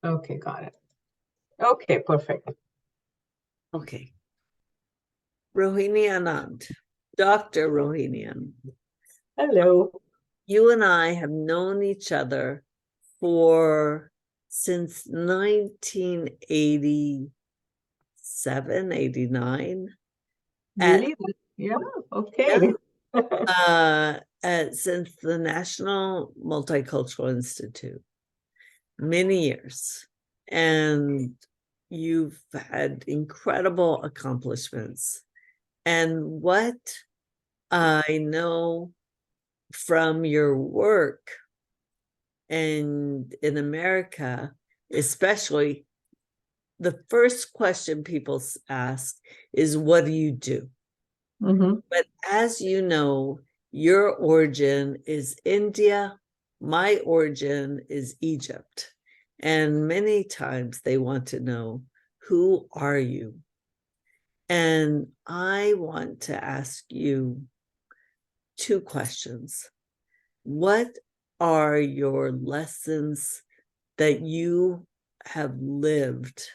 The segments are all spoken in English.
Okay, got it. Okay, perfect. Okay. Rohini Anand, Dr. Rohini Anand. Hello. You and I have known each other for since 1987, 89. At, Really? Yeah, yeah, okay. since the National Multicultural Institute, many years. And you've had incredible accomplishments. And what I know from your work and in America, especially, the first question people ask is, what do you do? But as you know, your origin is India, my origin is Egypt. And many times they want to know, who are you? And I want to ask you two questions. What are your lessons that you have lived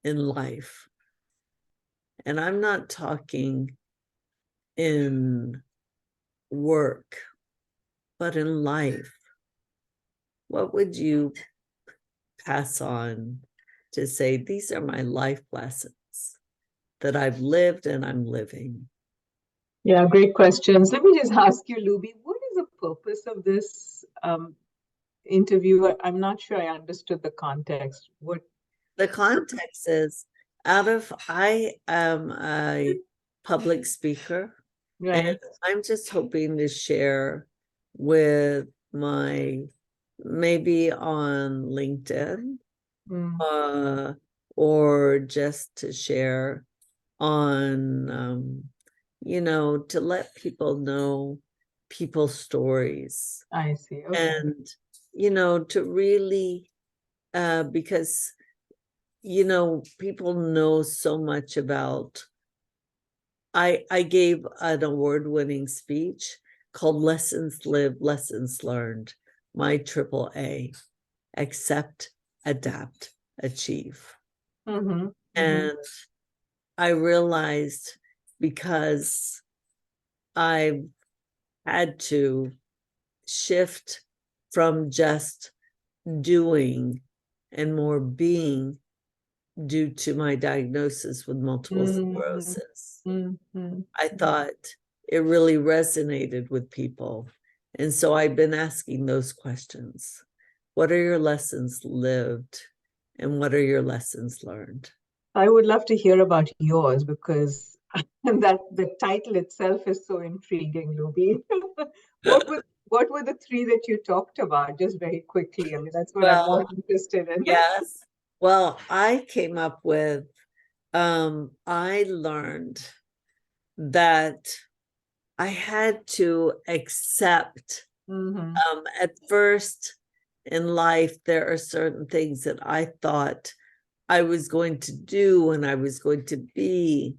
in life? And I'm not talking in work, but in life. What would you pass on to say, these are my life lessons that I've lived and I'm living? Yeah, great questions. Let me just ask you, Luby, what is the purpose of this interview? I'm not sure I understood the context. What? The context is, I am a public speaker, and Right. I'm just hoping to share with maybe on LinkedIn, Mm, uh, or just to share on, to let people know people's stories. I see. Okay. And, to really, because, people know so much about, I gave an award-winning speech called Lessons Lived, Lessons Learned, my AAA, accept, adapt, achieve. And I realized, because I had to shift from just doing and more being, due to my diagnosis with multiple sclerosis, I thought it really resonated with people. And so I've been asking those questions. What are your lessons lived? And what are your lessons learned? I would love to hear about yours because that the title itself is so intriguing, Luby. What were the three that you talked about? Just very quickly. I mean, that's what I'm more Well, interested in. yes. Well, I came up with, I learned that I had to accept, at first in life, there are certain things that I thought I was going to do and I was going to be.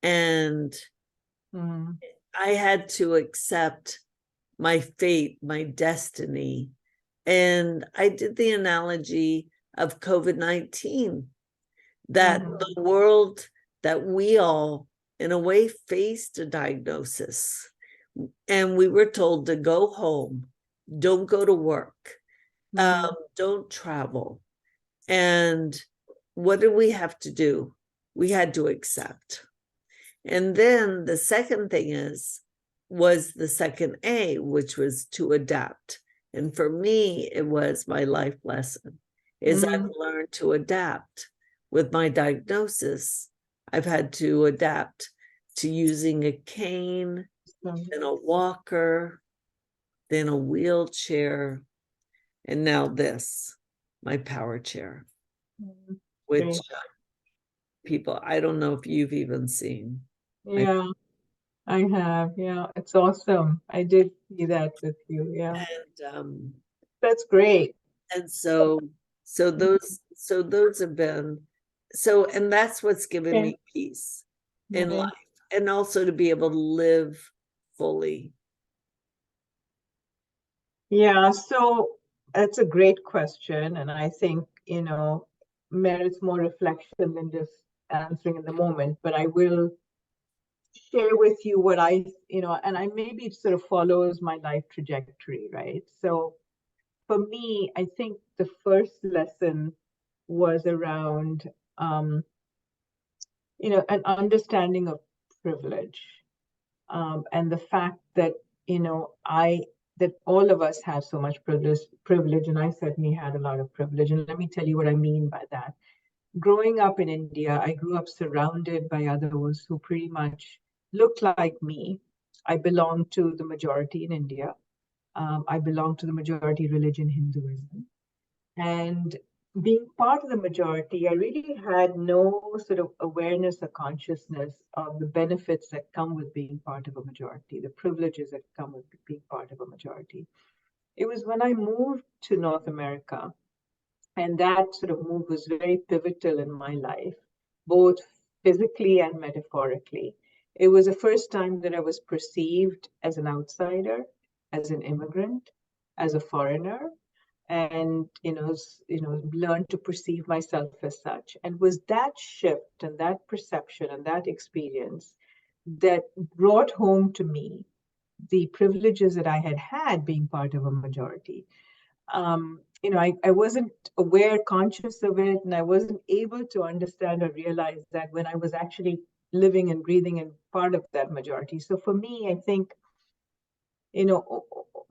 And I had to accept my fate, my destiny. And I did the analogy of COVID-19, that the world, that we all, in a way, faced a diagnosis. And we were told to go home, don't go to work, don't travel. And what did we have to do? We had to accept. And then the second thing was the second A, which was to adapt. And for me, it was my life lesson, is I've learned to adapt. With my diagnosis, I've had to adapt to using a cane, then a walker, then a wheelchair, and now this, my power chair, which Great. people, I don't know if you've even seen. Yeah, I have. Yeah, it's awesome. I did see that with you. Yeah, And that's great. and so those have been, and that's what's given Okay. me peace in Right. life, and also to be able to live fully. Yeah, so That's a great question. And I think, merits more reflection than just answering in the moment. But I will share with you what and I maybe it sort of follows my life trajectory, right? So for me, I think the first lesson was around, an understanding of privilege, and the fact that, that all of us have so much privilege, and I certainly had a lot of privilege. And let me tell you what I mean by that. Growing up in India, I grew up surrounded by others who pretty much looked like me. I belong to the majority in India. I belong to the majority religion, Hinduism. And being part of the majority, I really had no sort of awareness or consciousness of the benefits that come with being part of a majority, the privileges that come with being part of a majority. It was when I moved to North America, and that sort of move was very pivotal in my life, both physically and metaphorically. It was the first time that I was perceived as an outsider, as an immigrant, as a foreigner, and learn to perceive myself as such. And was that shift and that perception and that experience that brought home to me the privileges that I had had being part of a majority. I wasn't aware, conscious of it, and I wasn't able to understand or realize that when I was actually living and breathing and part of that majority. So for me, I think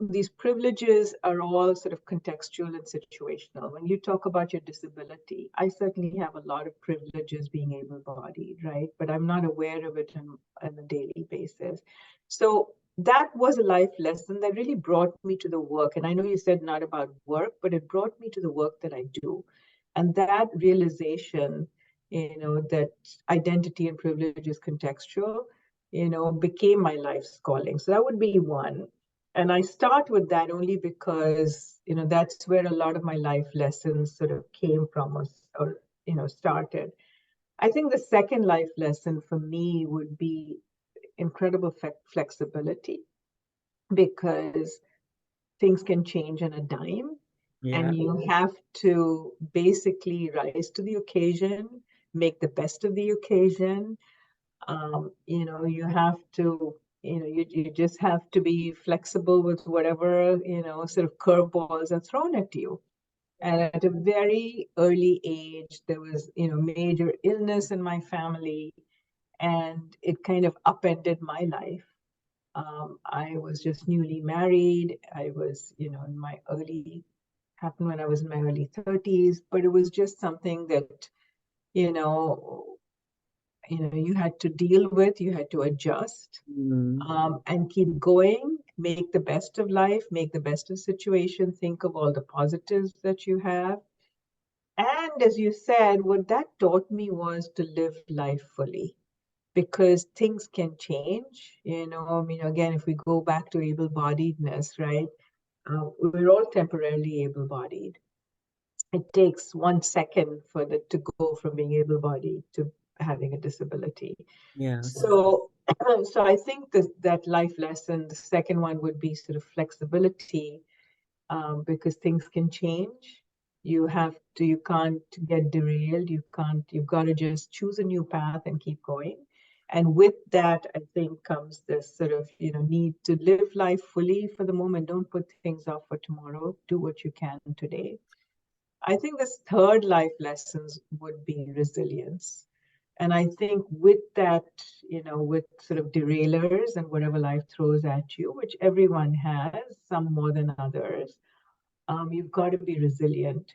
these privileges are all sort of contextual and situational. When you talk about your disability, I certainly have a lot of privileges being able-bodied, right? But I'm not aware of it on a daily basis. So that was a life lesson that really brought me to the work. And I know you said not about work, but it brought me to the work that I do. And that realization, that identity and privilege is contextual, became my life's calling. So that would be one. And I start with that only because, that's where a lot of my life lessons sort of came from or started. I think the second life lesson for me would be incredible flexibility, because things can change on a dime. Yeah. And you have to basically rise to the occasion, make the best of the occasion. You have to, you just have to be flexible with whatever, sort of curveballs are thrown at you. And at a very early age, there was, major illness in my family, and it kind of upended my life. I was just newly married. I was, in my happened when I was in my early 30s, but it was just something that, you know, you had to deal with, you had to adjust, and keep going, make the best of life, make the best of situation, think of all the positives that you have. And as you said, what that taught me was to live life fully, because things can change. Again, if we go back to able-bodiedness, right? We're all temporarily able-bodied. It takes 1 second for that to go from being able-bodied to having a disability. Yes. So, so I think that life lesson, the second one would be sort of flexibility, because things can change. You can't get derailed. You've got to just choose a new path and keep going. And with that, I think comes this sort of, need to live life fully for the moment. Don't put things off for tomorrow. Do what you can today. I think this third life lessons would be resilience. And I think with that, with sort of derailers and whatever life throws at you, which everyone has, some more than others, you've got to be resilient.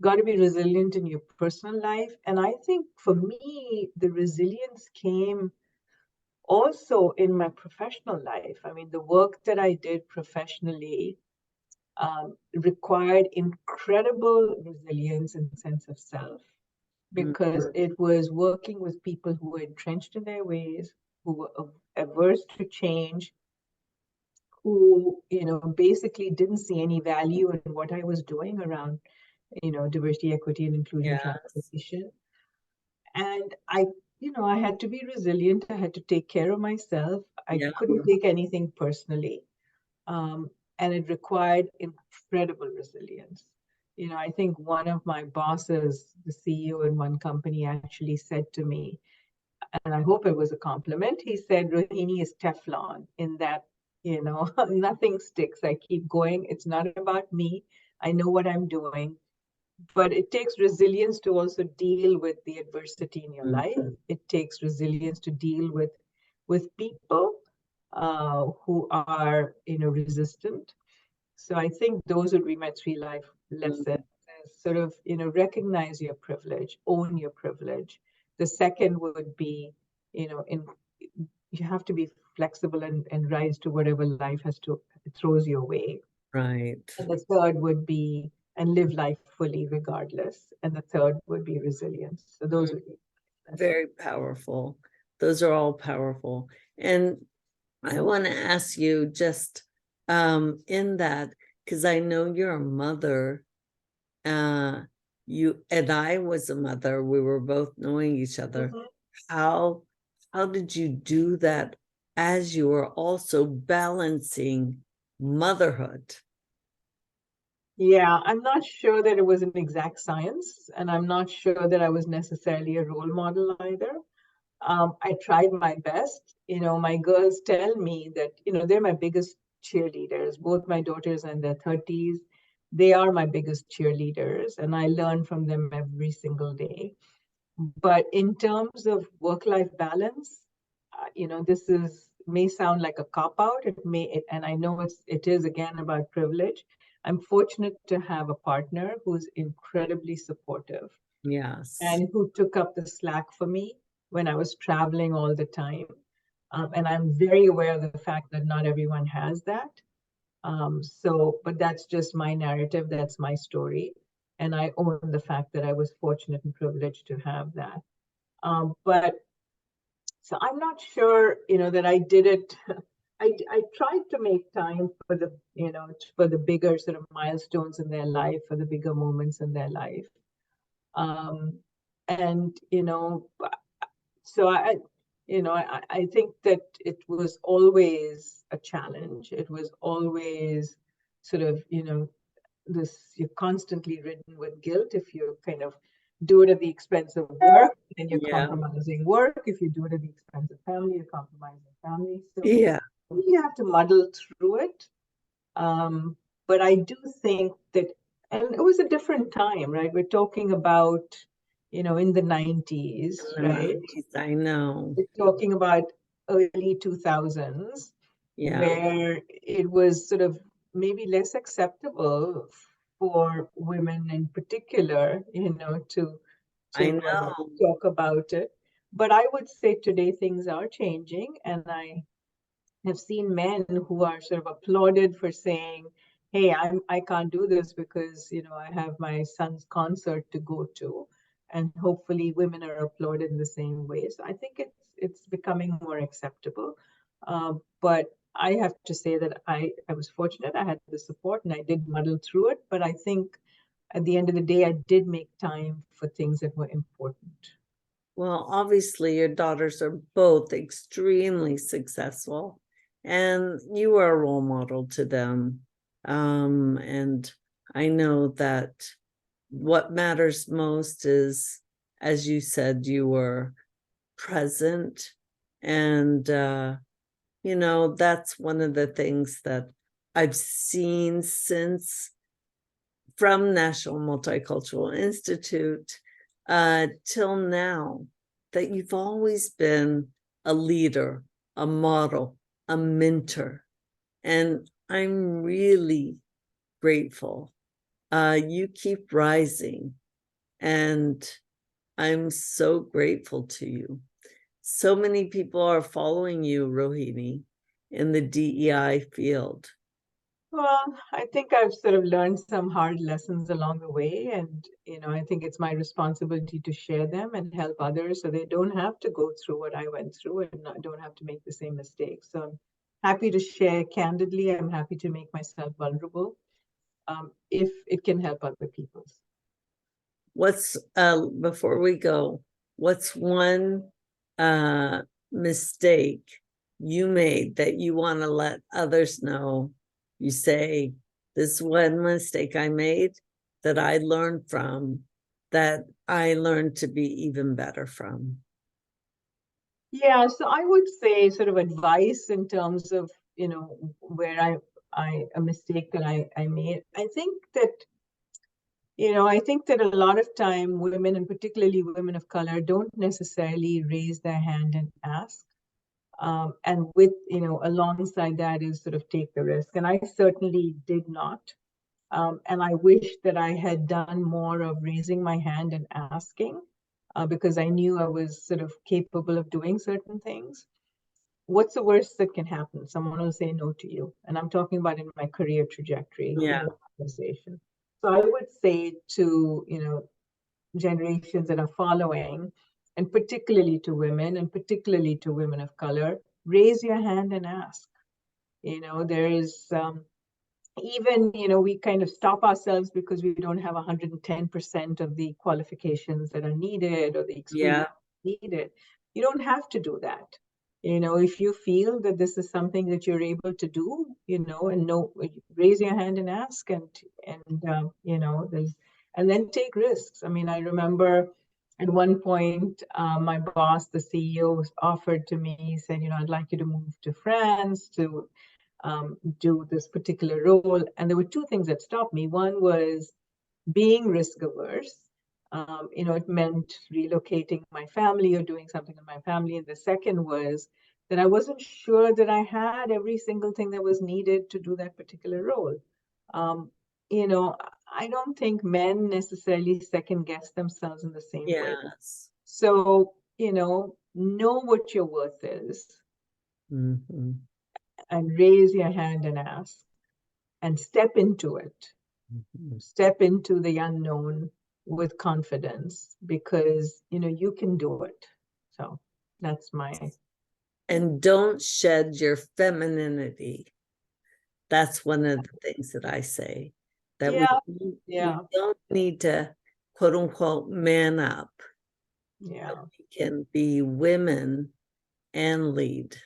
Got to be resilient in your personal life. And I think for me, the resilience came also in my professional life. I mean, the work that I did professionally required incredible resilience and sense of self, because it was working with people who were entrenched in their ways, who were averse to change, who, basically didn't see any value in what I was doing around, diversity, equity, and inclusion, Yes. transformation. And I had to be resilient. I had to take care of myself. I Yeah. couldn't take anything personally. And it required incredible resilience. I think one of my bosses, the CEO in one company, actually said to me, and I hope it was a compliment, he said, Rohini is Teflon in that, nothing sticks. I keep going. It's not about me. I know what I'm doing. But it takes resilience to also deal with the adversity in your life. It takes resilience to deal with people who are, resistant. So I think those would be my three life lessons. Sort of, recognize your privilege, own your privilege. The second would be, you have to be flexible and rise to whatever life throws your way. Right. And the third would be, and live life fully regardless. And the third would be resilience. So those would be very powerful. Those are all powerful. And I want to ask you just in that, because I know you're a mother, you and I was a mother, we were both knowing each other. How did you do that as you were also balancing motherhood? Yeah, I'm not sure that it was an exact science, and I'm not sure that I was necessarily a role model either. I tried my best. My girls tell me that, they're my biggest cheerleaders. Both my daughters are in their 30s. They are my biggest cheerleaders, and I learn from them every single day. But in terms of work-life balance, this may sound like a cop-out. And I know it is again about privilege. I'm fortunate to have a partner who's incredibly supportive. Yes. And who took up the slack for me when I was traveling all the time. And I'm very aware of the fact that not everyone has that. But that's just my narrative. That's my story. And I own the fact that I was fortunate and privileged to have that. But so I'm not sure, that I did it. I tried to make time for the bigger sort of milestones in their life, for the bigger moments in their life. And so I think that it was always a challenge. It was always sort of, you're constantly ridden with guilt if you kind of do it at the expense of work, then you're compromising work. If you do it at the expense of family, you're compromising family. So you have to muddle through it. But I do think that, and it was a different time, right? We're talking about, in the 90s, right? I know. We're talking about early 2000s, where it was sort of maybe less acceptable for women in particular, to talk about it. But I would say today things are changing, and I have seen men who are sort of applauded for saying, hey, I can't do this because I have my son's concert to go to, and hopefully women are applauded in the same way. So I think it's becoming more acceptable. But I have to say that I was fortunate. I had the support and I did muddle through it. But I think at the end of the day, I did make time for things that were important. Well, obviously your daughters are both extremely successful and you are a role model to them. And I know that what matters most is, as you said, you were present. And, that's one of the things that I've seen since from National Multicultural Institute till now, that you've always been a leader, a model, a mentor. And I'm really grateful. You keep rising, and I'm so grateful to you. So many people are following you, Rohini, in the DEI field. Well, I think I've sort of learned some hard lessons along the way. And, I think it's my responsibility to share them and help others so they don't have to go through what I went through and don't have to make the same mistakes. So I'm happy to share candidly. I'm happy to make myself vulnerable if it can help other people. What's, before we go, what's one mistake you made that you want to let others know? You say, this one mistake I made that I learned from, that I learned to be even better from? Yeah, so I would say sort of advice in terms of, where a mistake that I made. I think that a lot of time women, and particularly women of color, don't necessarily raise their hand and ask. And with, alongside that is sort of take the risk. And I certainly did not. And I wish that I had done more of raising my hand and asking, because I knew I was sort of capable of doing certain things. What's the worst that can happen? Someone will say no to you. And I'm talking about in my career trajectory, Yeah. in the conversation. So I would say to, generations that are following, and particularly to women, and particularly to women of color, raise your hand and ask. There is even, we kind of stop ourselves because we don't have 110% of the qualifications that are needed or the Yeah. experience needed. You don't have to do that. If you feel that this is something that you're able to do, and no, raise your hand and ask, and then take risks. I mean, I remember at one point, my boss, the CEO, offered to me, he said, I'd like you to move to France to do this particular role. And there were two things that stopped me. One was being risk averse. It meant relocating my family or doing something with my family. And the second was that I wasn't sure that I had every single thing that was needed to do that particular role. Um, I don't think men necessarily second guess themselves in the same way. Yes. So, know what your worth is Mm-hmm. and raise your hand and ask and step into it. Mm-hmm. Step into the unknown with confidence, because you can do it. So that's my And don't shed your femininity. That's one of the things that I say, that yeah we yeah don't need to quote unquote man up. yeah We can be women and lead.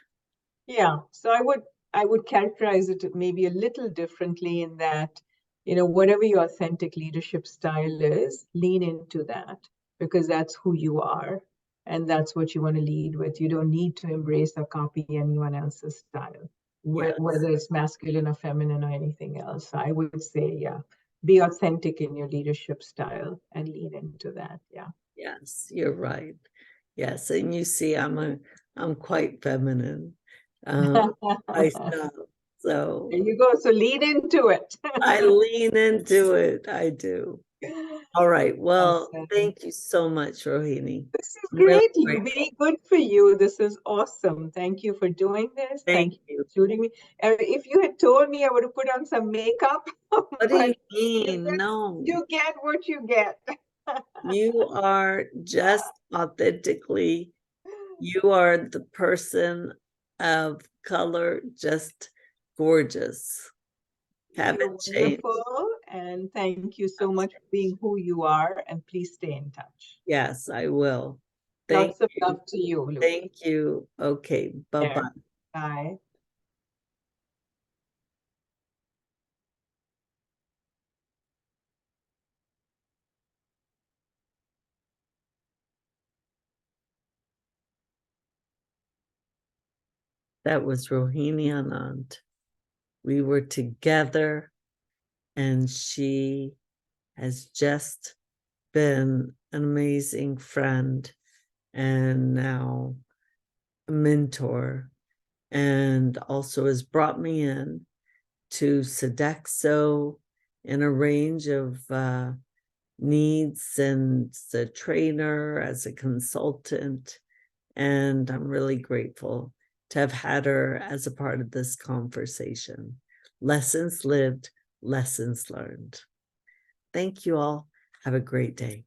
Yeah, so I would characterize it maybe a little differently in that, whatever your authentic leadership style is, lean into that, because that's who you are and that's what you want to lead with. You don't need to embrace or copy anyone else's style, Yes. whether it's masculine or feminine or anything else. I would say, yeah, be authentic in your leadership style and lean into that. Yeah. Yes, you're right. Yes, and you see, I'm quite feminine myself. So There you go. So lean into it. I lean into it. I do. All right. Well, Awesome. thank you so much, Rohini. This is Really great, grateful. Luby. Good for you. This is awesome. Thank you for doing this. Thank Thank you you. for including me. If you had told me, I would have put on some makeup, What do you but mean? No, you get what you get. you are just authentically, you are the person of color, just gorgeous. You're Haven't changed. wonderful, and thank you so much for being who you are. And please stay in touch. Yes, I will. Thank Lots of you. love to you, Luby. Thank you. Okay, bye-bye. There. Bye. That was Rohini Anand. We were together, and she has just been an amazing friend and now a mentor, and also has brought me in to Sodexo in a range of needs, and as a trainer, as a consultant. And I'm really grateful to have had her as a part of this conversation. Lessons lived, lessons learned. Thank you all. Have a great day.